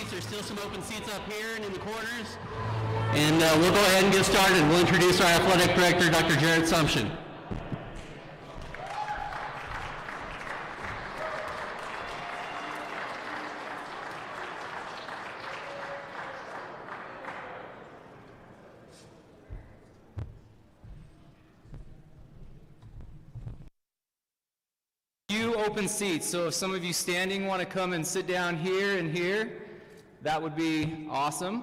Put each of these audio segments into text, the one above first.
seats. There's still some open seats up here and in the corners. And we'll go ahead and get started. We'll introduce our athletic director, Dr. Jared Sumption. Open seats, so if some of you standing want to come and sit down here and here, that would be awesome.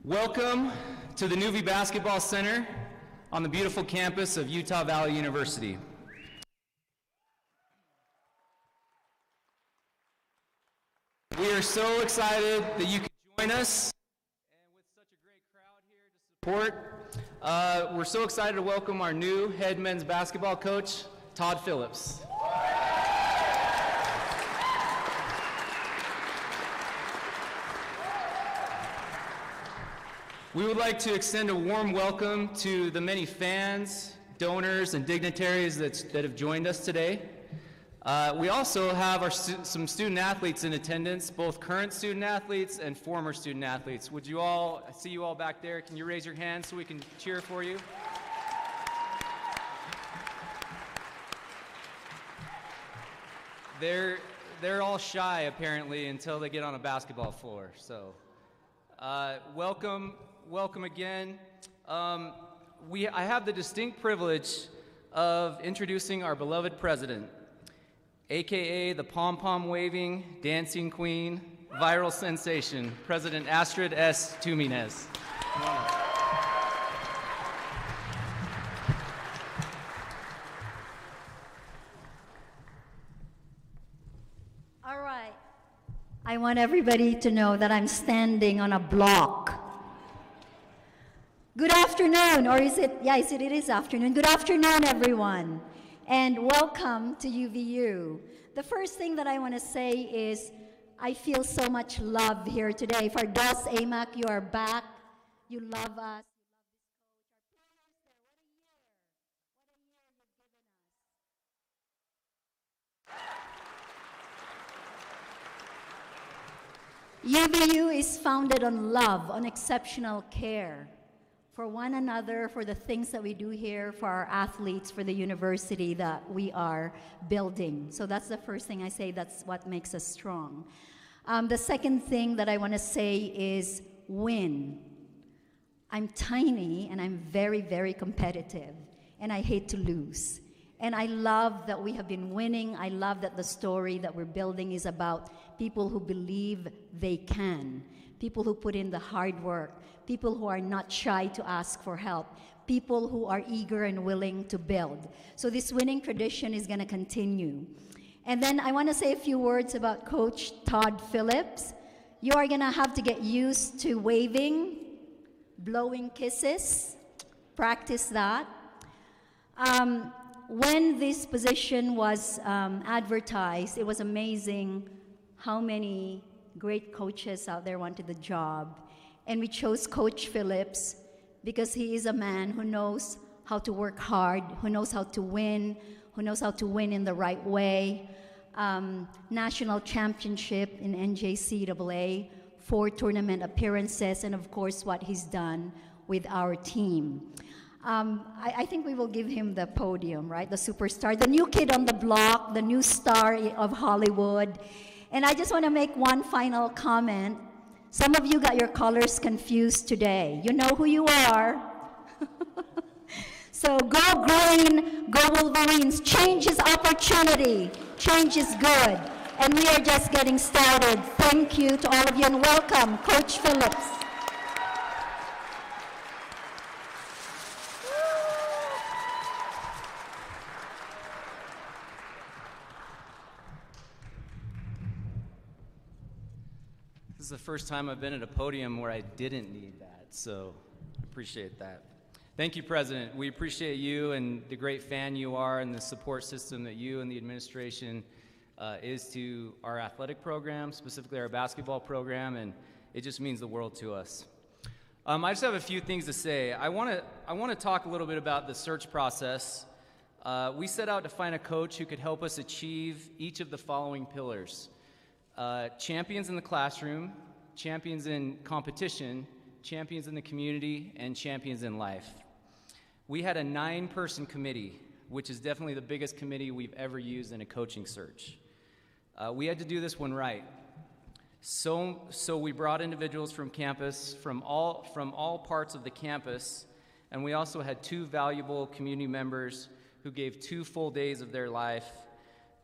Welcome to the UVU Basketball Center on the beautiful campus of Utah Valley University. We are so excited that you can join us, and with such a great crowd here to support, we're so excited to welcome our new head men's basketball coach, Todd Phillips. We would like to extend a warm welcome to the many fans, donors, and dignitaries that have joined us today. We also have some student athletes in attendance, both current student athletes and former student athletes. Would you all, I see you all back there, can you raise your hand so we can cheer for you? They're all shy apparently until they get on a basketball floor. So welcome again. I have the distinct privilege of introducing our beloved president, AKA the pom-pom waving, dancing queen, viral sensation, President Astrid S. Tumines. I want everybody to know that I'm standing on a block. Good afternoon, or is it, it is afternoon. Good afternoon, everyone, and welcome to UVU. The first thing that I want to say is I feel so much love here today. For DOS AMAC, you are back. You love us. UVU is founded on love, on exceptional care for one another, for the things that we do here, for our athletes, for the university that we are building. So that's the first thing I say, that's what makes us strong. The second thing that I want to say is win. I'm tiny and I'm very, very competitive, and I hate to lose. And I love that we have been winning. I love that the story that we're building is about people who believe they can, people who put in the hard work, people who are not shy to ask for help, people who are eager and willing to build. So this winning tradition is going to continue. And then I want to say a few words about Coach Todd Phillips. You are going to have to get used to waving, blowing kisses, practice that. When this position was advertised, it was amazing how many great coaches out there wanted the job. And we chose Coach Phillips because he is a man who knows how to work hard, who knows how to win in the right way. National championship in NJCAA, 4 tournament appearances, and of course what he's done with our team. I think we will give him the podium, right? The superstar, the new kid on the block, the new star of Hollywood. And I just want to make one final comment. Some of you got your colors confused today. You know who you are. So go green, go Wolverines. Change is opportunity. Change is good. And we are just getting started. Thank you to all of you and welcome, Coach Phillips. This is the first time I've been at a podium where I didn't need that, so I appreciate that. Thank you, President. We appreciate you and the great fan you are and the support system that you and the administration is to our athletic program, specifically our basketball program, and it just means the world to us. I just have a few things to say. I want to talk a little bit about the search process. We set out to find a coach who could help us achieve each of the following pillars. champions in the classroom, champions in competition, champions in the community, and champions in life. We had a 9-person committee, which is definitely the biggest committee we've ever used in a coaching search. We had to do this one right. So we brought individuals from campus, from all parts of the campus, and we also had 2 valuable community members who gave 2 full days of their life,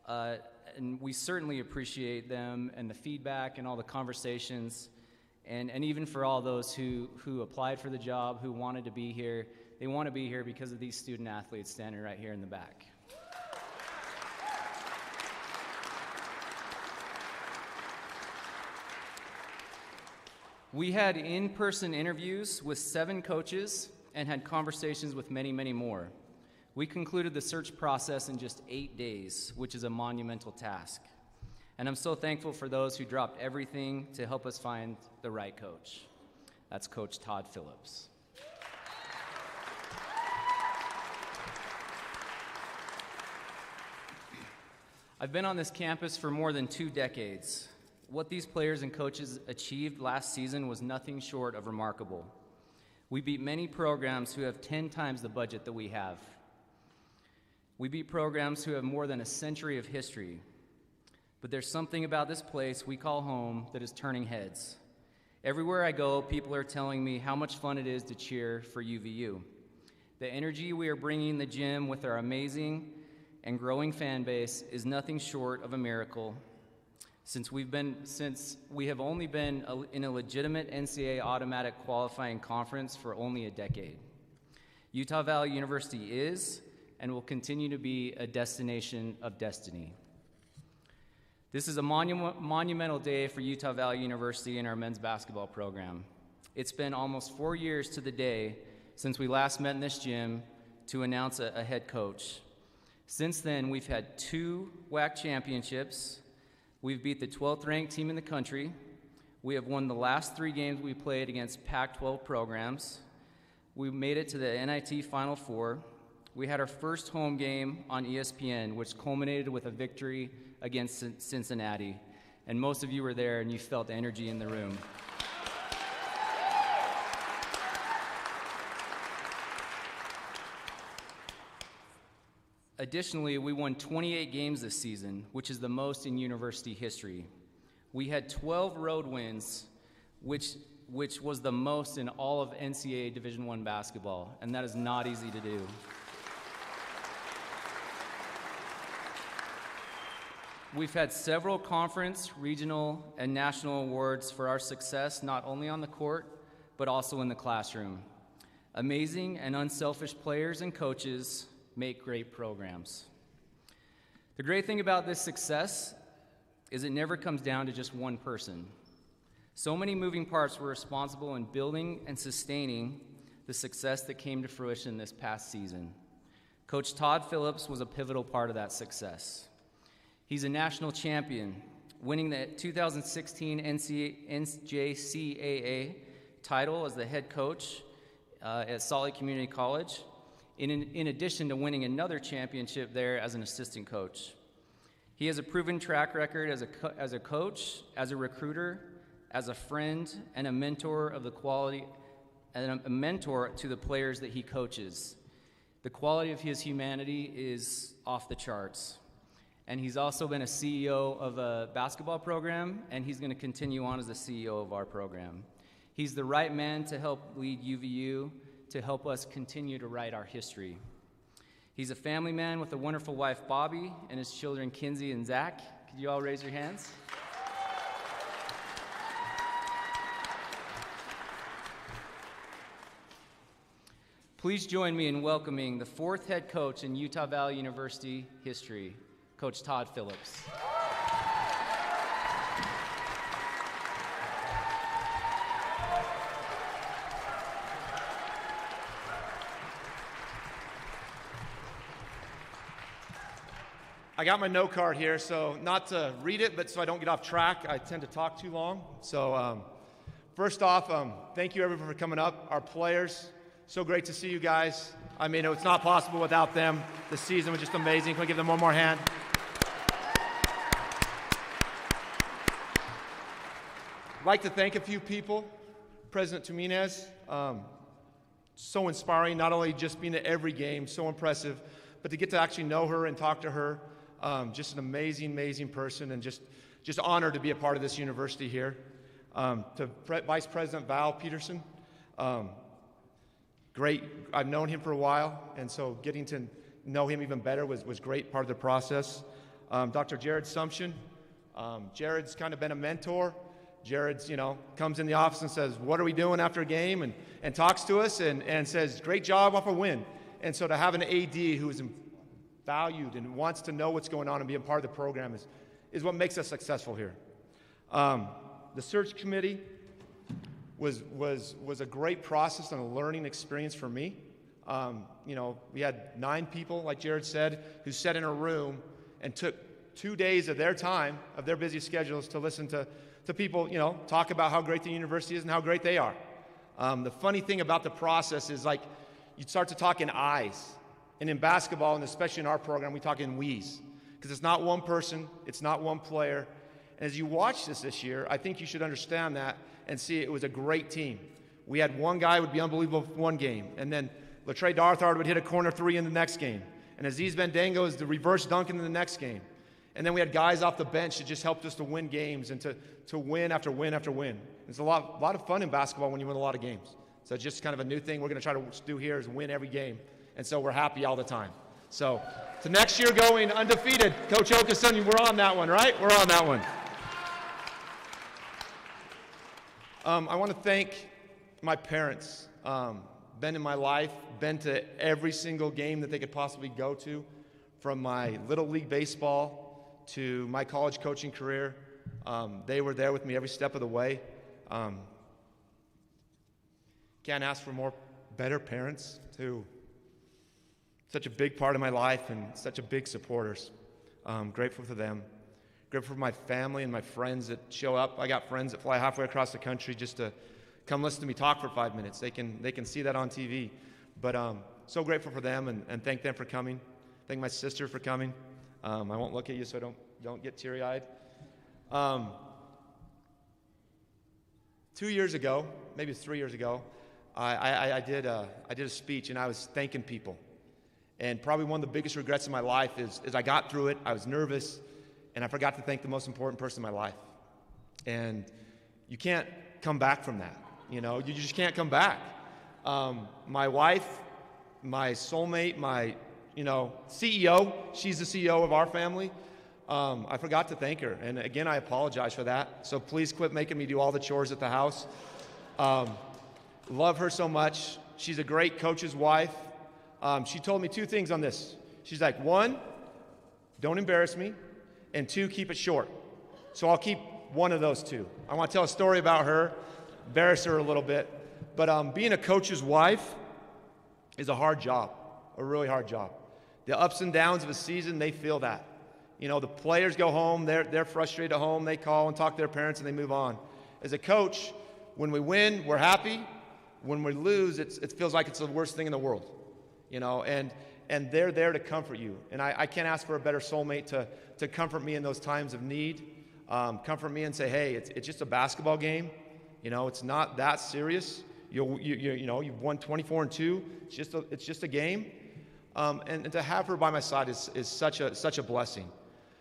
and we certainly appreciate them and the feedback and all the conversations, and even for all those who applied for the job, who wanted to be here. They want to be here because of these student athletes standing right here in the back. We had in-person interviews with 7 coaches and had conversations with many, many more. We concluded the search process in just 8 days, which is a monumental task. And I'm so thankful for those who dropped everything to help us find the right coach. That's Coach Todd Phillips. I've been on this campus for more than 2 decades. What these players and coaches achieved last season was nothing short of remarkable. We beat many programs who have 10 times the budget that we have. We beat programs who have more than a century of history. But there's something about this place we call home that is turning heads. Everywhere I go, people are telling me how much fun it is to cheer for UVU. The energy we are bringing in the gym with our amazing and growing fan base is nothing short of a miracle, since we have only been in a legitimate NCAA automatic qualifying conference for only a decade. Utah Valley University is and will continue to be a destination of destiny. This is a monumental day for Utah Valley University and our men's basketball program. It's been almost 4 years to the day since we last met in this gym to announce a head coach. Since then, we've had 2 WAC championships. We've beat the 12th ranked team in the country. We have won the last 3 games we played against Pac-12 programs. We made it to the NIT Final Four. We had our first home game on ESPN, which culminated with a victory against Cincinnati. And most of you were there and you felt the energy in the room. Additionally, we won 28 games this season, which is the most in university history. We had 12 road wins, which was the most in all of NCAA Division I basketball, and that is not easy to do. We've had several conference, regional, and national awards for our success, not only on the court, but also in the classroom. Amazing and unselfish players and coaches make great programs. The great thing about this success is it never comes down to just one person. So many moving parts were responsible in building and sustaining the success that came to fruition this past season. Coach Todd Phillips was a pivotal part of that success. He's a national champion, winning the 2016 NJCAA title as the head coach at Salt Lake Community College, in addition to winning another championship there as an assistant coach. He has a proven track record as a coach, as a recruiter, as a friend, and a mentor of the quality, and a mentor to the players that he coaches. The quality of his humanity is off the charts. And he's also been a CEO of a basketball program, and he's going to continue on as the CEO of our program. He's the right man to help lead UVU, to help us continue to write our history. He's a family man with a wonderful wife, Bobby, and his children, Kinsey and Zach. Could you all raise your hands? Please join me in welcoming the 4th head coach in Utah Valley University history, Coach Todd Phillips. I got my note card here, so not to read it, but so I don't get off track. I tend to talk too long. So first off, thank you everyone for coming up. Our players, so great to see you guys. I mean, it's not possible without them. The season was just amazing. Can we give them one more hand? like to thank a few people. President Tuminez, so inspiring, not only just being at every game, so impressive, but to get to actually know her and talk to her. Just an amazing, amazing person, and just honored to be a part of this university here. To Vice President Val Peterson, great. I've known him for a while, and so getting to know him even better was great part of the process. Dr. Jared Sumption, Jared's kind of been a mentor. Jared's, comes in the office and says, what are we doing after a game, and talks to us and says, great job off a win. And so to have an AD who is valued and wants to know what's going on and be a part of the program is what makes us successful here. The search committee was a great process and a learning experience for me. We had 9 people, like Jared said, who sat in a room and took 2 days of their time, of their busy schedules, to listen to people, talk about how great the university is and how great they are. The funny thing about the process is, like, you start to talk in I's. And in basketball, and especially in our program, we talk in we's. Because it's not one person, it's not one player. And as you watch this year, I think you should understand that and see it was a great team. We had one guy who would be unbelievable for one game, and then Latrey Darthard would hit a corner 3 in the next game. And Aziz Bandango is the reverse dunk in the next game. And then we had guys off the bench that just helped us to win games and to win after win after win. It's a lot of fun in basketball when you win a lot of games. So it's just kind of a new thing we're going to try to do here is win every game. And so we're happy all the time. So to next year going undefeated, Coach Okason, we're on that one, right? We're on that one. I want to thank my parents. Been in my life, been to every single game that they could possibly go to, from my Little League baseball to my college coaching career. They were there with me every step of the way. Can't ask for better parents, too. Such a big part of my life and such a big supporters. Grateful for them. Grateful for my family and my friends that show up. I got friends that fly halfway across the country just to come listen to me talk for 5 minutes. They can see that on TV. But so grateful for them and thank them for coming. Thank my sister for coming. I won't look at you so I don't get teary-eyed. 2 years ago, maybe 3 years ago, I did a speech and I was thanking people. And probably one of the biggest regrets in my life is I got through it, I was nervous, and I forgot to thank the most important person in my life. And you can't come back from that. You just can't come back. My wife, my soulmate, my CEO, she's the CEO of our family. I forgot to thank her. And again, I apologize for that. So please quit making me do all the chores at the house. Love her so much. She's a great coach's wife. She told me 2 things on this. She's like, 1, don't embarrass me, and 2, keep it short. So I'll keep one of those 2. I want to tell a story about her, embarrass her a little bit. But being a coach's wife is a hard job, a really hard job. The ups and downs of a season, they feel that. The players go home, they're frustrated at home, they call and talk to their parents, and they move on. As a coach, when we win, we're happy. When we lose, it feels like it's the worst thing in the world. And they're there to comfort you. And I can't ask for a better soulmate to comfort me in those times of need. Comfort me and say, hey, it's just a basketball game. It's not that serious. You've won 24-2. It's just a game. And to have her by my side is such a blessing.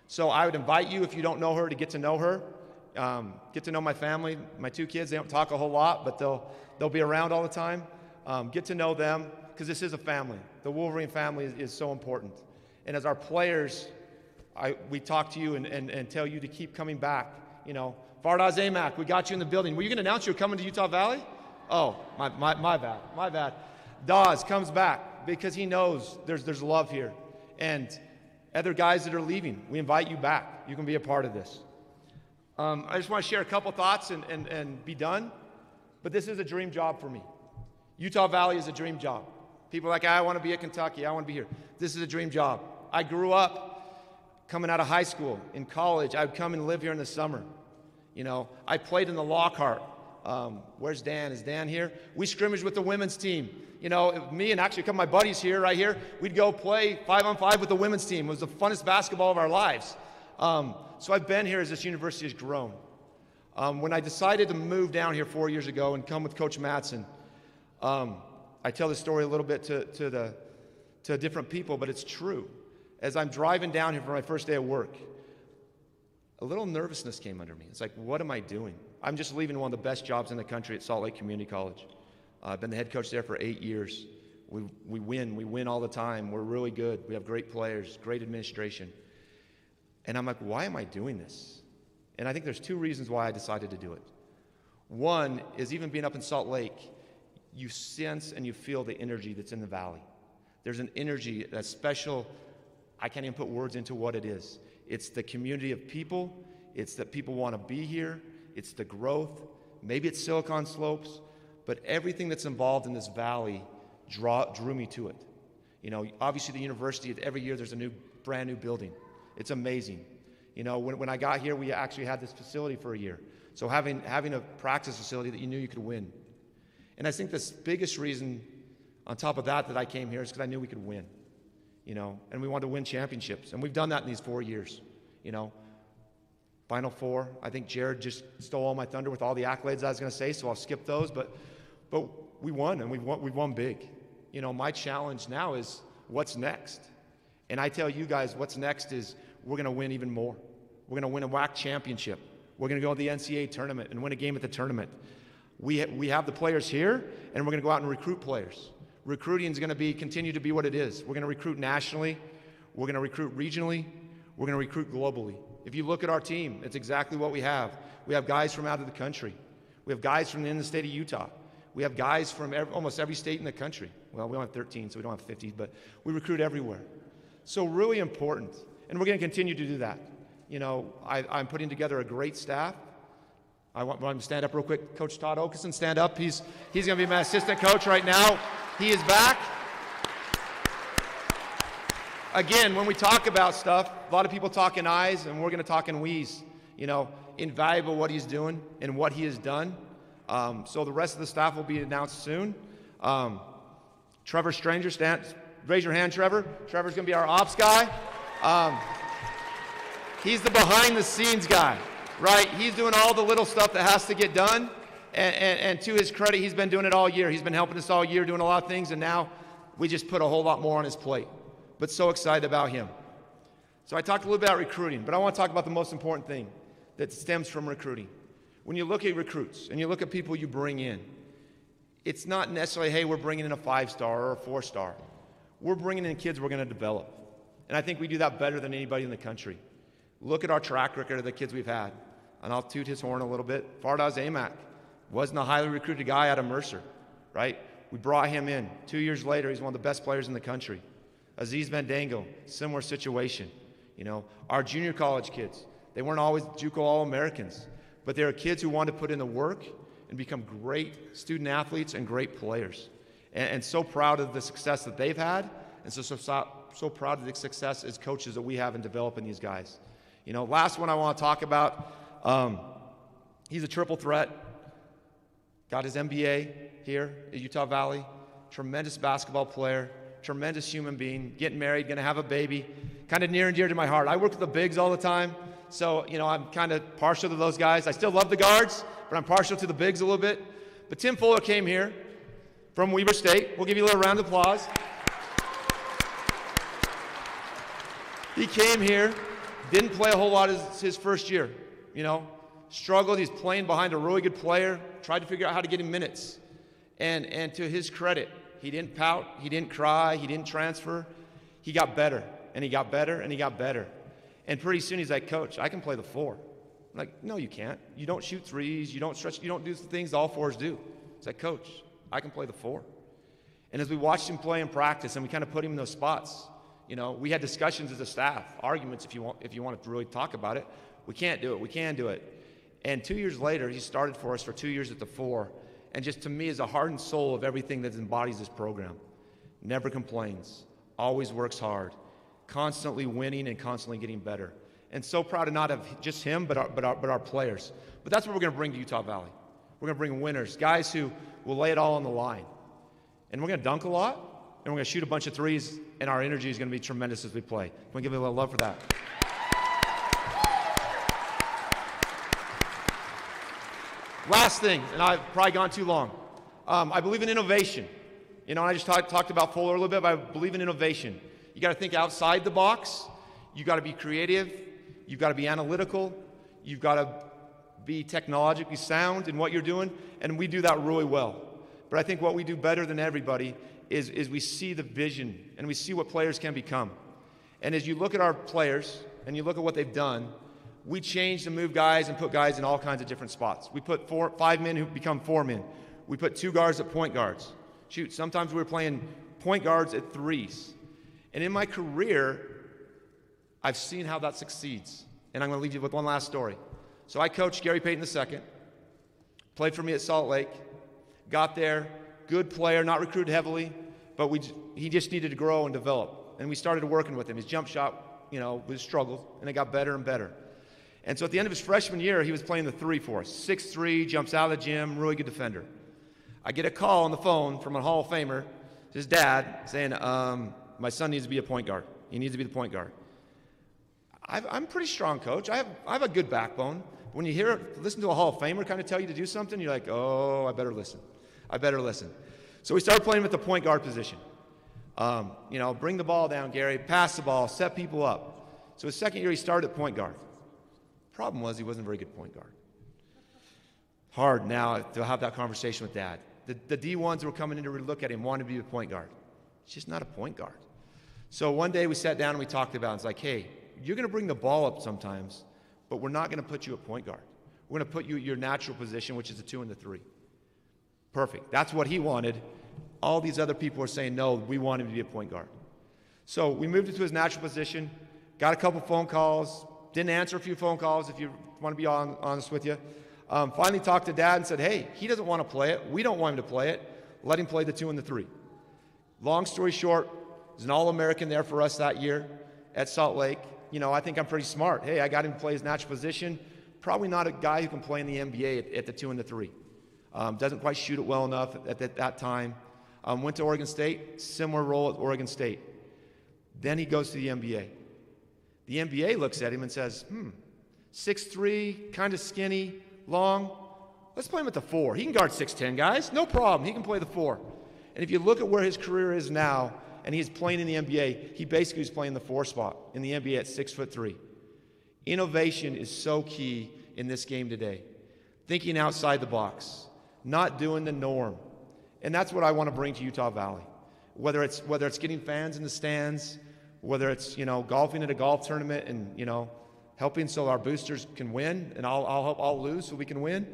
So I would invite you, if you don't know her, to get to know her. Get to know my family. My 2 kids, they don't talk a whole lot, but they'll be around all the time. Get to know them, because this is a family. The Wolverine family is so important. And as our players, we talk to you and tell you to keep coming back. Fardaz Amak, we got you in the building. Were you going to announce you were coming to Utah Valley? Oh, my bad. Dawes comes back because he knows there's love here. And other guys that are leaving, we invite you back. You can be a part of this. I just want to share a couple thoughts and be done. But this is a dream job for me. Utah Valley is a dream job. People are like, I want to be at Kentucky. I want to be here. This is a dream job. I grew up coming out of high school. In college, I would come and live here in the summer. I played in the Lockhart. Where's Dan? Is Dan here? We scrimmaged with the women's team. Me and actually a couple of my buddies here, right here, we'd go play 5-on-5 with the women's team. It was the funnest basketball of our lives. So I've been here as this university has grown. When I decided to move down here 4 years ago and come with Coach Mattson, I tell this story a little bit to different people, but it's true. As I'm driving down here for my first day of work, a little nervousness came under me. It's like, what am I doing? I'm just leaving one of the best jobs in the country at Salt Lake Community College. I've been the head coach there for 8 years. We win all the time. We're really good. We have great players, great administration. And I'm like, why am I doing this? And I think there's 2 reasons why I decided to do it. One is, even being up in Salt Lake, you sense and you feel the energy that's in the valley. There's an energy that's special. I can't even put words into what it is. It's the community of people. It's that people want to be here. It's the growth. Maybe it's Silicon Slopes, but everything that's involved in this valley drew me to it. You know, obviously the university, every year there's a brand new building. It's amazing. You know, when I got here, we actually had this facility for a year. So having a practice facility that you knew you could win. And I think the biggest reason on top of that I came here is because I knew we could win. You know, and we wanted to win championships. And we've done that in these 4 years. You know, Final Four. I think Jared just stole all my thunder with all the accolades I was going to say, so I'll skip those. But we won, and we won big. You know, my challenge now is what's next. And I tell you guys, what's next is we're going to win even more. We're going to win a WAC championship. We're going to go to the NCAA tournament and win a game at the tournament. We have the players here, and we're going to go out and recruit players. Recruiting is going to continue to be what it is. We're going to recruit nationally. We're going to recruit regionally. We're going to recruit globally. If you look at our team, it's exactly what we have. We have guys from out of the country. We have guys from in the state of Utah. We have guys from almost every state in the country. Well, we only have 13, so we don't have 50, but we recruit everywhere. So really important, and we're going to continue to do that. You know, I'm putting together a great staff. I want him to stand up real quick. Coach Todd Okeson, stand up. He's going to be my assistant coach right now. He is back. Again, when we talk about stuff, a lot of people talk in I's, and we're going to talk in we's. You know, invaluable what he's doing and what he has done. So the rest of the staff will be announced soon. Trevor Stranger, raise your hand, Trevor. Trevor's going to be our ops guy. He's the behind-the-scenes guy, right? He's doing all the little stuff that has to get done. And to his credit, he's been doing it all year. He's been helping us all year, doing a lot of things, and now we just put a whole lot more on his plate. But so excited about him. So I talked a little bit about recruiting, but I want to talk about the most important thing that stems from recruiting. When you look at recruits and you look at people you bring in, it's not necessarily, hey, we're bringing in a 5-star or a 4-star. We're bringing in kids we're going to develop. And I think we do that better than anybody in the country. Look at our track record of the kids we've had. And I'll toot his horn a little bit. Fardaz Amak wasn't a highly recruited guy out of Mercer, right? We brought him in. 2 years later, he's one of the best players in the country. Aziz Bandango, similar situation. You know, our junior college kids, they weren't always JUCO All-Americans, but they were kids who wanted to put in the work and become great student athletes and great players. And so proud of the success that they've had, and so proud of the success as coaches that we have in developing these guys. You know, last one I want to talk about, he's a triple threat. Got his MBA here at Utah Valley. Tremendous basketball player, tremendous human being, getting married, going to have a baby. Kind of near and dear to my heart. I work with the bigs all the time, so, you know, I'm kind of partial to those guys. I still love the guards, but I'm partial to the bigs a little bit. But Tim Fuller came here from Weber State. We'll give you a little round of applause. He came here, didn't play a whole lot his first year, you know. Struggled, he's playing behind a really good player, tried to figure out how to get him minutes. And to his credit, he didn't pout, he didn't cry, he didn't transfer. He got better, and he got better, and he got better. And pretty soon he's like, Coach, I can play the 4. I'm like, no, you can't. You don't shoot threes, you don't stretch, you don't do the things all 4s do. It's like, Coach, I can play the 4. And as we watched him play in practice, and we kind of put him in those spots, you know, we had discussions as a staff, arguments if you want to really talk about it. We can't do it, we can do it. And 2 years later, he started for us for 2 years at the 4, and just to me is a heart and soul of everything that embodies this program. Never complains, always works hard, constantly winning and constantly getting better. And so proud to not have just him, but our players. But that's what we're going to bring to Utah Valley. We're going to bring winners, guys who will lay it all on the line. And we're going to dunk a lot, and we're going to shoot a bunch of threes, and our energy is going to be tremendous as we play. Can we give it a little love for that? Last thing, and I've probably gone too long. I believe in innovation. You know, I just talked about Fuller a little bit, but I believe in innovation. You got to think outside the box. You got to be creative. You've got to be analytical. You've got to be technologically sound in what you're doing, and we do that really well. But I think what we do better than everybody is we see the vision, and we see what players can become. And as you look at our players, and you look at what they've done, we change and move guys and put guys in all kinds of different spots. We put 5 men who become 4 men. We put 2 guards at point guards. Shoot, sometimes we were playing point guards at 3s. And in my career, I've seen how that succeeds. And I'm going to leave you with one last story. So I coached Gary Payton II, played for me at Salt Lake, got there, good player, not recruited heavily, but he just needed to grow and develop. And we started working with him. His jump shot, was struggled, and it got better and better. And so at the end of his freshman year, he was playing the 3 for us. 6'3", jumps out of the gym, really good defender. I get a call on the phone from a Hall of Famer, his dad, saying, my son needs to be a point guard. He needs to be the point guard. I'm a pretty strong coach. I have a good backbone. When you listen to a Hall of Famer kind of tell you to do something, you're like, oh, I better listen. So we started playing with the point guard position. Bring the ball down, Gary, pass the ball, set people up. So his second year, he started at point guard. Problem was he wasn't a very good point guard. Hard now to have that conversation with Dad. The D1s that were coming in to look at him wanted to be a point guard. He's just not a point guard. So one day we sat down and we talked about it. It's like, hey, you're going to bring the ball up sometimes, but we're not going to put you at point guard. We're going to put you at your natural position, which is the 2 and the 3. Perfect. That's what he wanted. All these other people were saying, no, we want him to be a point guard. So we moved him to his natural position, got a couple phone calls, didn't answer a few phone calls, if you want to be honest with you. Finally talked to Dad and said, hey, he doesn't want to play it. We don't want him to play it. Let him play the 2 and the 3. Long story short, he's an All-American there for us that year at Salt Lake. I think I'm pretty smart. Hey, I got him to play his natural position. Probably not a guy who can play in the NBA at the 2 and the 3. Doesn't quite shoot it well enough at that time. Went to Oregon State, similar role at Oregon State. Then he goes to the NBA. The NBA looks at him and says, 6'3", kind of skinny, long. Let's play him at the 4. He can guard 6'10", guys. No problem. He can play the 4. And if you look at where his career is now, and he's playing in the NBA, he basically is playing the 4 spot in the NBA at 6'3". Innovation is so key in this game today. Thinking outside the box, not doing the norm. And that's what I want to bring to Utah Valley. Whether it's getting fans in the stands, whether it's golfing at a golf tournament and helping so our boosters can win, and I'll lose so we can win,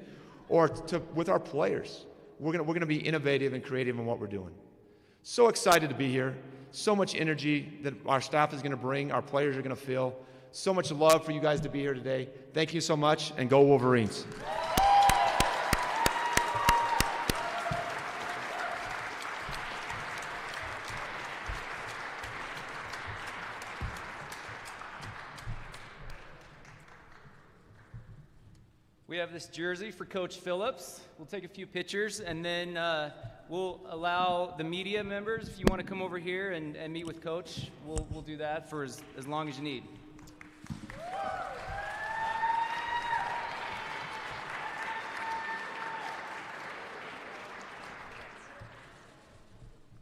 or with our players, we're gonna be innovative and creative in what we're doing. So excited to be here. So much energy that our staff is going to bring, our players are going to feel. So much love for you guys to be here today. Thank you so much, and go Wolverines. We have this jersey for Coach Phillips. We'll take a few pictures, and then we'll allow the media members, if you want to come over here and meet with Coach, we'll do that for as long as you need.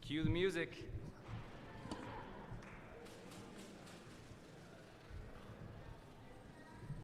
Cue the music.